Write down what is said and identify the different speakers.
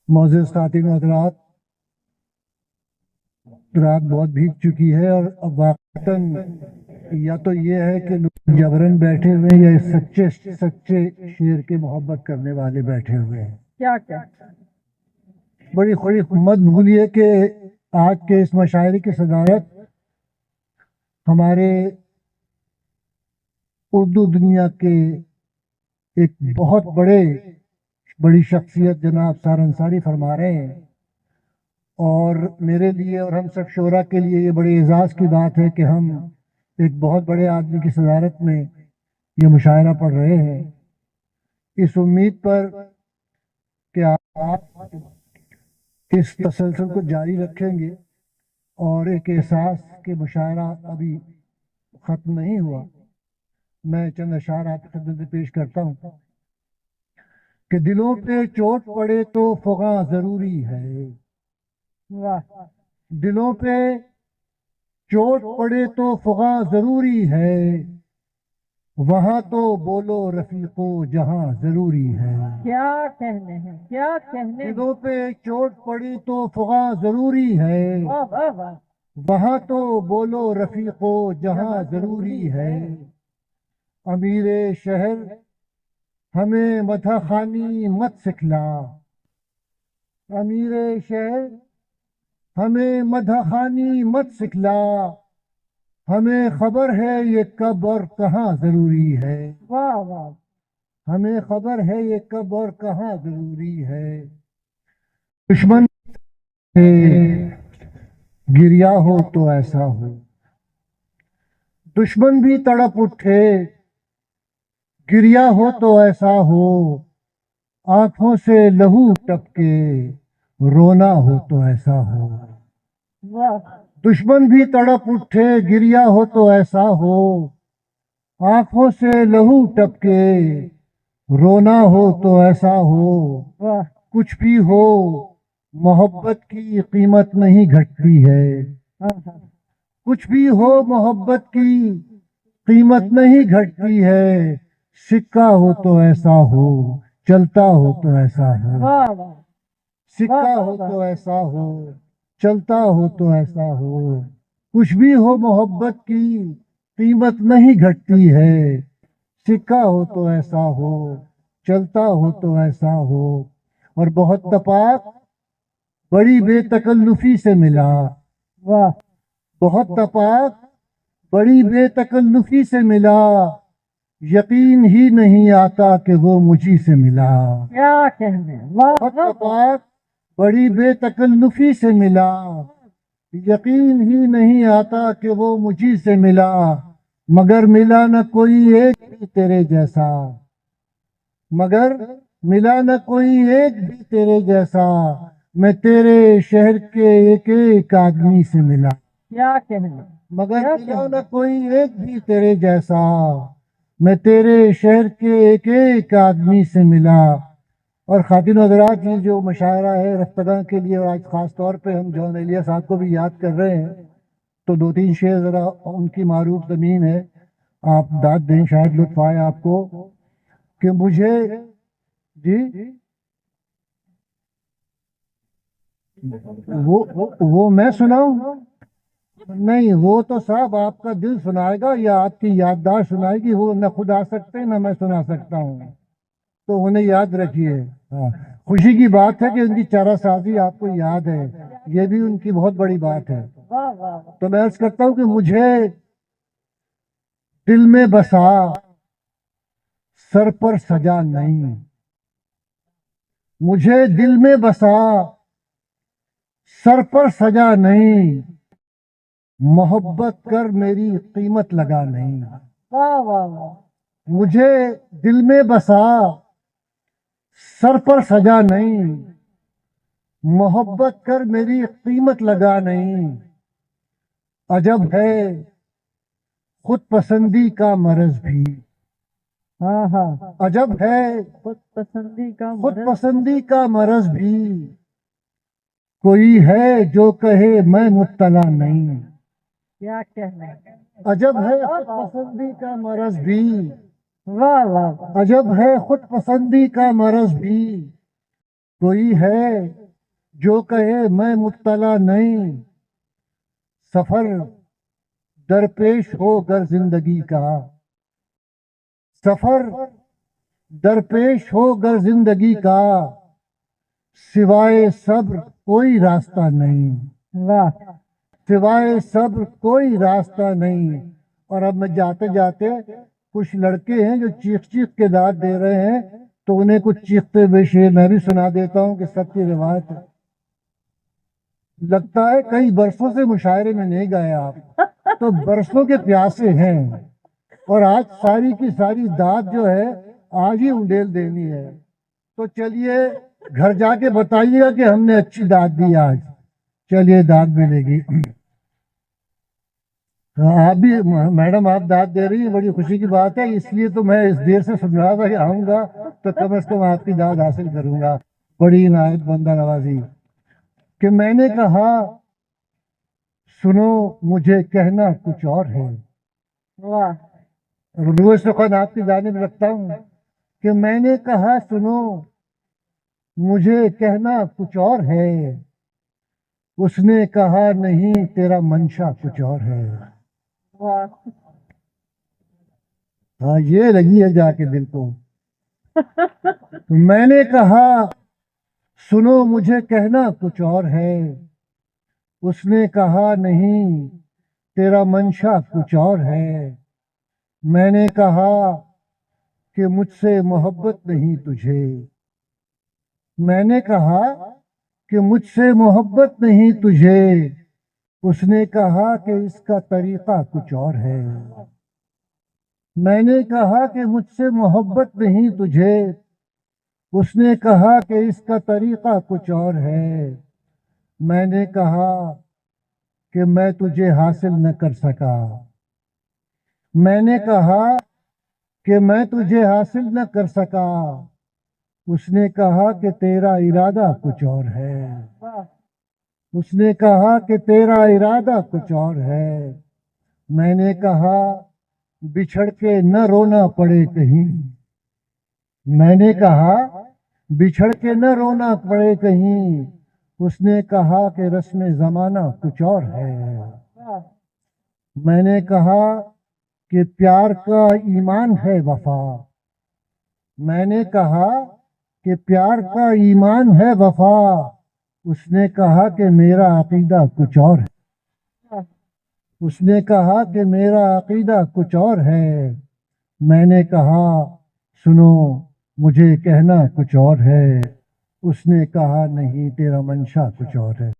Speaker 1: معزز خواتین و حضرات، رات بہت بھیگ چکی ہے اور اب واقعتاً یا تو یہ ہے کہ لوگ جبرن بیٹھے ہوئے ہیں یا سچے سچے شیر کی محبت کرنے والے بیٹھے ہوئے ہیں۔
Speaker 2: کیا
Speaker 1: بڑی خوشی مت بھولیے کہ آج کے اس مشاعرے کی صدارت ہمارے اردو دنیا کے ایک بہت بڑی شخصیت جناب سار انصاری فرما رہے ہیں، اور میرے لیے اور ہم سب شعراء کے لیے یہ بڑے اعزاز کی بات ہے کہ ہم ایک بہت بڑے آدمی کی صدارت میں یہ مشاعرہ پڑھ رہے ہیں، اس امید پر کہ آپ اس تسلسل کو جاری رکھیں گے اور ایک احساس کہ مشاعرہ ابھی ختم نہیں ہوا۔ میں چند اشعار آپ کی خدمت میں پیش کرتا ہوں کہ دلوں پہ چوٹ پڑے تو فغاں ضروری ہے، دلوں پہ چوٹ پڑے تو فغاں ضروری ہے، وہاں تو بولو رفیقو جہاں ضروری ہے۔
Speaker 2: کیا کہنے ہیں
Speaker 1: دلوں پہ چوٹ پڑی تو فغاں ضروری ہے،
Speaker 2: واہ واہ واہ
Speaker 1: وہاں تو بولو رفیقو جہاں ضروری ہے۔ امیر شہر ہمیں مدح خوانی مت سکھلا، امیر شہر ہمیں مدح خوانی مت سکھلا، ہمیں خبر ہے یہ کب اور کہاں ضروری ہے،
Speaker 2: واہ واہ
Speaker 1: ہمیں خبر ہے یہ کب اور کہاں ضروری ہے۔ دشمن سے گریا ہو تو ایسا ہو، دشمن بھی تڑپ اٹھے گریا ہو تو ایسا ہو، آنکھوں سے لہو ٹپکے رونا ہو تو ایسا ہو۔
Speaker 2: واہ
Speaker 1: دشمن بھی تڑپ اٹھے گریا ہو تو ایسا ہو، آنکھوں سے لہو ٹپکے رونا ہو تو ایسا ہو۔
Speaker 2: واہ
Speaker 1: کچھ بھی ہو محبت کی قیمت نہیں گھٹتی ہے، کچھ بھی ہو محبت کی قیمت نہیں گھٹتی ہے، سکہ ہو تو ایسا ہو چلتا ہو تو ایسا ہو،
Speaker 2: واہ واہ
Speaker 1: سکہ ہو تو ایسا ہو چلتا ہو تو ایسا ہو۔ کچھ بھی ہو محبت کی قیمت نہیں گھٹتی ہے، سکہ ہو تو ایسا ہو چلتا ہو تو ایسا ہو۔ اور بہت تپاک بڑی بے تکلفی سے ملا،
Speaker 2: واہ
Speaker 1: بہت تپاک بڑی بے تکلفی سے ملا، یقین ہی نہیں آتا کہ وہ مجھی سے ملا۔
Speaker 2: کیا کہنے واہ
Speaker 1: بہت
Speaker 2: واہ
Speaker 1: تپاک بڑی بے تکلفی سے ملا، یقین ہی نہیں آتا کہ وہ مجھی سے ملا، مگر ملا نہ کوئی ایک بھی تیرے جیسا، مگر ملا نہ کوئی ایک بھی تیرے جیسا، میں تیرے شہر کے ایک ایک آدمی سے ملا،
Speaker 2: کیا کہنے
Speaker 1: مگر ملا نہ کوئی ایک بھی تیرے جیسا، میں تیرے شہر کے ایک ایک آدمی سے ملا۔ اور خواتین و حضرات، یہ جو مشاعرہ ہے رفتگاں کے لیے، اور آج خاص طور پہ ہم جون ایلیا صاحب کو بھی یاد کر رہے ہیں، تو دو تین شعر ذرا ان کی معروف زمین ہے، آپ داد دیں، شاید لطف آئے آپ کو کہ مجھے جی وہ میں سناؤں؟ نہیں، وہ تو صاحب آپ کا دل سنائے گا یا آپ کی یادداشت سنائے گی، وہ نہ خود آ سکتے نہ میں سنا سکتا ہوں، تو انہیں یاد رکھیے۔ خوشی کی بات ہے کہ ان کی چارہ سازی آپ کو یاد ہے، یہ بھی ان کی بہت بڑی بات ہے۔
Speaker 2: واہ واہ
Speaker 1: تو میں عرض کرتا ہوں کہ مجھے دل میں بسا سر پر سجا نہیں، مجھے دل میں بسا سر پر سجا نہیں، محبت کر میری قیمت لگا نہیں،
Speaker 2: واہ واہ واہ
Speaker 1: مجھے دل میں بسا سر پر سجا نہیں، محبت کر میری قیمت لگا نہیں، عجب ہے خود پسندی کا مرض بھی،
Speaker 2: ہاں ہاں
Speaker 1: عجب ہے
Speaker 2: خود پسندی کا
Speaker 1: خود
Speaker 2: مرض
Speaker 1: پسندی کا مرض بھی، کوئی ہے جو کہے میں مبتلا نہیں،
Speaker 2: کیا کہنے
Speaker 1: عجب ہے خود پسندی کا مرض بھی،
Speaker 2: واہ واہ واہ
Speaker 1: عجب ہے خود پسندی کا مرض بھی، کوئی ہے جو کہے میں مبتلا نہیں، سفر درپیش ہو گر زندگی کا، سفر درپیش ہو گر زندگی کا، سوائے صبر کوئی راستہ نہیں،
Speaker 2: واہ
Speaker 1: سوائے صبر کوئی راستہ نہیں۔ اور اب میں جاتے جاتے کچھ لڑکے ہیں جو چیخ چیخ کے داد دے رہے ہیں، تو انہیں کچھ چیختے ہوئے شعر میں بھی سنا دیتا ہوں کہ سب کی روایت ہے۔ لگتا ہے کئی برسوں سے مشاعرے میں نہیں گئے آپ، تو برسوں کے پیاسے ہیں، اور آج ساری کی ساری داد جو ہے آج ہی انڈیل دینی ہے۔ تو چلیے گھر جا کے بتائیے گا کہ ہم نے اچھی داد دی آج۔ چلیے داد ملے گی۔ آپ بھی میڈم آپ داد دے رہی ہیں، بڑی خوشی کی بات ہے، اس لیے تو میں اس دیر سے سن رہا تھا کہ آؤں گا تو کم از کم آپ کی داد حاصل کروں گا۔ بڑی عنایت بندہ نوازی کہ میں نے کہا سنو مجھے کہنا کچھ اور ہے،
Speaker 2: واہ
Speaker 1: روح سخن آپ کی جانب رکھتا ہوں کہ میں نے کہا سنو مجھے کہنا کچھ اور ہے، اس نے کہا نہیں تیرا منشا کچھ اور ہے۔
Speaker 2: واہ
Speaker 1: ہاں یہ لگی ہے جا کے دل کو۔ میں نے کہا سنو مجھے کہنا کچھ اور ہے، اس نے کہا نہیں تیرا منشا کچھ اور ہے۔ میں نے کہا کہ مجھ سے محبت نہیں تجھے، میں نے کہا کہ مجھ سے محبت نہیں تجھے، اس نے کہا کہ اس کا طریقہ کچھ اور ہے۔ میں نے کہا کہ مجھ سے محبت نہیں تجھے، اس نے کہا کہ اس کا طریقہ کچھ اور ہے۔ میں نے کہا کہ میں تجھے حاصل نہ کر سکا، میں نے کہا کہ میں تجھے حاصل نہ کر سکا، اس نے کہا کہ تیرا ارادہ کچھ اور ہے،
Speaker 2: واہ
Speaker 1: اس نے کہا کہ تیرا ارادہ کچھ اور ہے۔ میں نے کہا بچھڑ کے نہ رونا پڑے کہیں، میں نے کہا بچھڑ کے نہ رونا پڑے کہیں، اس نے کہا کہ رسم زمانہ کچھ اور ہے۔
Speaker 2: واہ
Speaker 1: میں نے کہا کہ پیار کا ایمان ہے وفا، میں نے کہا کہ پیار کا ایمان ہے وفا، اس نے کہا کہ میرا عقیدہ کچھ اور ہے،
Speaker 2: واہ
Speaker 1: اس نے کہا کہ میرا عقیدہ کچھ اور ہے۔ میں نے کہا سنو مجھے کہنا کچھ اور ہے، اس نے کہا نہیں تیرا منشا کچھ اور ہے۔